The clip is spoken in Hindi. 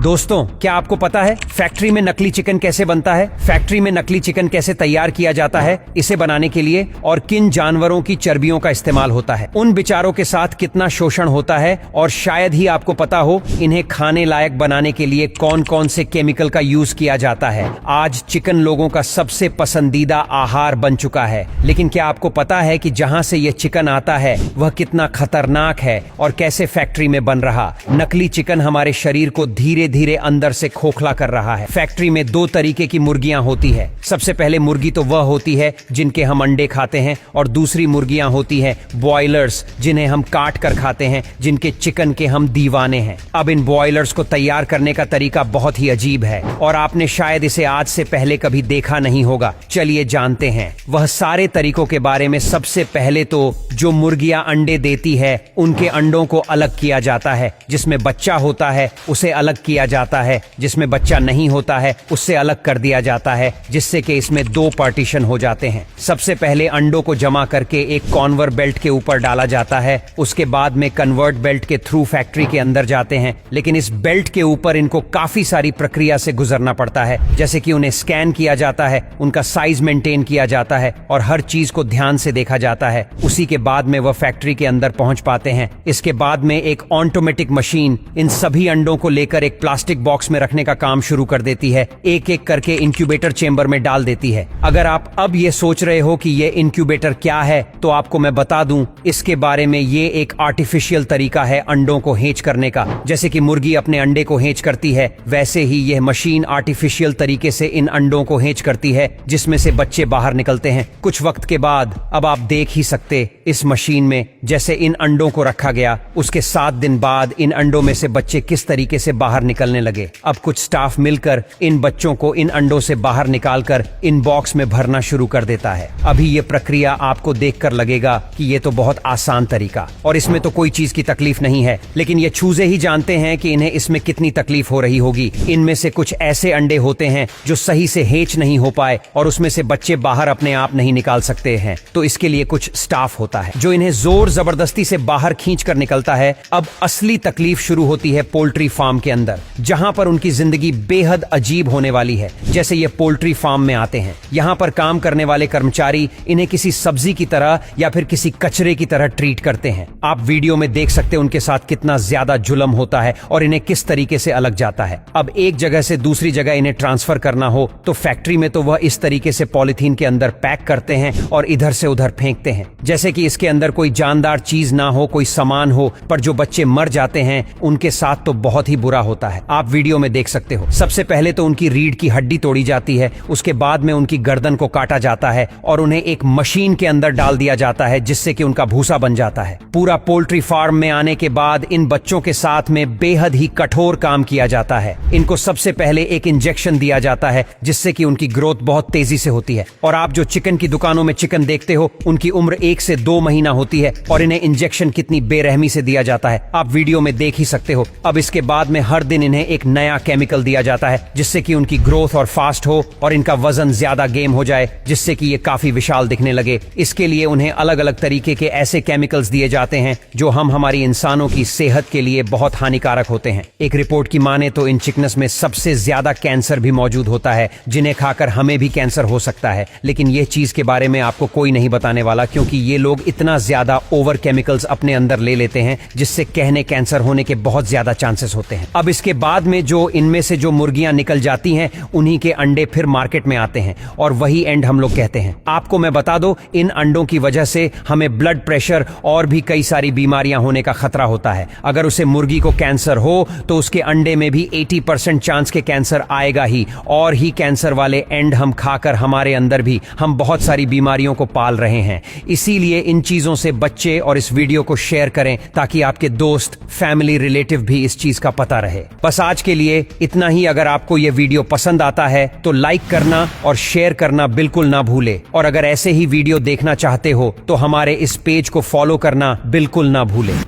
दोस्तों, क्या आपको पता है फैक्ट्री में नकली चिकन कैसे बनता है? फैक्ट्री में नकली चिकन कैसे तैयार किया जाता है, इसे बनाने के लिए और किन जानवरों की चर्बियों का इस्तेमाल होता है, उन बेचारों के साथ कितना शोषण होता है, और शायद ही आपको पता हो इन्हें खाने लायक बनाने के लिए कौन कौन से केमिकल का यूज किया जाता है। आज चिकन लोगों का सबसे पसंदीदा आहार बन चुका है, लेकिन क्या आपको पता है कि जहां से ये चिकन आता है वह कितना खतरनाक है और कैसे फैक्ट्री में बन रहा? नकली चिकन हमारे शरीर को धीरे धीरे अंदर से खोखला कर रहा है। फैक्ट्री में दो तरीके की मुर्गियां होती है। सबसे पहले मुर्गी तो वह होती है जिनके हम अंडे खाते हैं, और दूसरी मुर्गियां होती है बॉयलर्स, जिन्हें हम काट कर खाते हैं, जिनके चिकन के हम दीवाने हैं। अब इन बॉयलर्स को तैयार करने का तरीका बहुत ही अजीब है और आपने शायद इसे आज से पहले कभी देखा नहीं होगा। चलिए जानते हैं वह सारे तरीकों के बारे में। सबसे पहले तो जो मुर्गियां अंडे देती है उनके अंडों को अलग किया जाता है। जिसमें बच्चा होता है उसे अलग किया जाता है, जिसमें बच्चा नहीं होता है उससे अलग कर दिया जाता है, जिससे कि इसमें दो पार्टीशन हो जाते हैं। सबसे पहले अंडों को जमा करके एक कॉन्वर बेल्ट के ऊपर डाला जाता है। उसके बाद में कन्वर्ट बेल्ट के थ्रू फैक्ट्री के अंदर जाते हैं, लेकिन इस बेल्ट के ऊपर इनको काफी सारी प्रक्रिया से गुजरना पड़ता है, जैसे कि उन्हें स्कैन किया जाता है, उनका साइज मेंटेन किया जाता है और हर चीज को ध्यान से देखा जाता है। उसी के बाद में वह फैक्ट्री के अंदर पहुंच पाते हैं। इसके बाद में एक ऑटोमेटिक मशीन इन सभी अंडों को लेकर एक प्लास्टिक बॉक्स में रखने का काम शुरू कर देती है, एक एक करके इंक्यूबेटर चेंबर में डाल देती है। अगर आप अब ये सोच रहे हो कि ये इंक्यूबेटर क्या है, तो आपको मैं बता दूं इसके बारे में। ये एक आर्टिफिशियल तरीका है अंडों को हेंच करने का। जैसे कि मुर्गी अपने अंडे को हेंच करती है, वैसे ही यह मशीन आर्टिफिशियल तरीके से इन अंडों को हेंच करती है, जिसमें से बच्चे बाहर निकलते हैं। कुछ वक्त के बाद अब आप देख ही सकते इस मशीन में जैसे इन अंडों को रखा गया, उसके 7 दिन बाद इन अंडों में से बच्चे किस तरीके से बाहर निकलने लगे। अब कुछ स्टाफ मिलकर इन बच्चों को इन अंडों से बाहर निकालकर इन बॉक्स में भरना शुरू कर देता है। अभी ये प्रक्रिया आपको देखकर लगेगा कि ये तो बहुत आसान तरीका और इसमें तो कोई चीज की तकलीफ नहीं है, लेकिन ये चूजे ही जानते हैं कि इन्हें इसमें कितनी तकलीफ हो रही होगी। इनमें से कुछ ऐसे अंडे होते हैं जो सही से हेंच नहीं हो पाए और उसमें से बच्चे बाहर अपने आप नहीं निकाल सकते हैं, तो इसके लिए कुछ स्टाफ होता है जो इन्हें जोर जबरदस्ती से बाहर खींच कर निकलता है। अब असली तकलीफ शुरू होती है पोल्ट्री फार्म के अंदर, जहां पर उनकी जिंदगी बेहद अजीब होने वाली है। जैसे ये पोल्ट्री फार्म में आते हैं, यहाँ पर काम करने वाले कर्मचारी इन्हें किसी सब्जी की तरह या फिर किसी कचरे की तरह ट्रीट करते हैं। आप वीडियो में देख सकते हैं उनके साथ कितना ज्यादा जुल्म होता है और इन्हें किस तरीके से अलग जाता है। अब एक जगह से दूसरी जगह इन्हें ट्रांसफर करना हो तो फैक्ट्री में तो वह इस तरीके से पॉलिथीन के अंदर पैक करते हैं और इधर से उधर फेंकते हैं, जैसे कि इसके अंदर कोई जानदार चीज ना हो, कोई सामान हो। पर जो बच्चे मर जाते हैं उनके साथ तो बहुत ही बुरा होता है। आप वीडियो में देख सकते हो। सबसे पहले तो उनकी रीढ़ की हड्डी तोड़ी जाती है, उसके बाद में उनकी गर्दन को काटा जाता है और उन्हें एक मशीन के अंदर डाल दिया जाता है, जिससे कि उनका भूसा बन जाता है। पूरा पोल्ट्री फार्म में आने के बाद इन बच्चों के साथ में बेहद ही कठोर काम किया जाता है। इनको सबसे पहले एक इंजेक्शन दिया जाता है, जिससे कि उनकी ग्रोथ बहुत तेजी से होती है। और आप जो चिकन की दुकानों में चिकन देखते हो, उनकी उम्र 1 से 2 महीना होती है और इन्हें इंजेक्शन कितनी बेरहमी से दिया जाता है आप वीडियो में देख ही सकते हो। अब इसके बाद में हर दिन इन्हें एक नया केमिकल दिया जाता है, जिससे कि उनकी ग्रोथ और फास्ट हो और इनका वजन ज्यादा गेम हो जाए, जिससे कि ये काफी विशाल दिखने लगे। इसके लिए उन्हें अलग अलग तरीके के ऐसे केमिकल्स दिए जाते हैं जो हमारी इंसानों की सेहत के लिए बहुत हानिकारक होते हैं। एक रिपोर्ट की माने तो इन चिकन्स में सबसे ज्यादा कैंसर भी मौजूद होता है, जिन्हें खाकर हमें भी कैंसर हो सकता है। लेकिन ये चीज के बारे में आपको कोई नहीं बताने वाला, क्योंकि ये लोग इतना ज्यादा ओवर केमिकल्स अपने अंदर ले लेते हैं, जिससे कहने कैंसर होने के बहुत ज्यादा चांसेस होते हैं। अब इसके बाद में जो इनमें से जो मुर्गियां निकल जाती हैं, उन्हीं के अंडे फिर मार्केट में आते हैं और वही एंड हम लोग कहते हैं। आपको मैं बता दूं, इन अंडों की वजह से हमें ब्लड प्रेशर और भी कई सारी बीमारियां होने का खतरा होता है। अगर उसे मुर्गी को कैंसर हो तो उसके अंडे में भी 80% चांस के कैंसर आएगा ही, और ही कैंसर वाले एंड हम खाकर हमारे अंदर भी हम बहुत सारी बीमारियों को पाल रहे हैं। इसीलिए इन चीजों से बच्चे और इस वीडियो को शेयर करें, ताकि आपके दोस्त, फैमिली, रिलेटिव भी इस चीज का पता रहे। बस आज के लिए इतना ही। अगर आपको यह वीडियो पसंद आता है तो लाइक करना और शेयर करना बिल्कुल ना भूले, और अगर ऐसे ही वीडियो देखना चाहते हो तो हमारे इस पेज को फॉलो करना बिल्कुल ना भूले।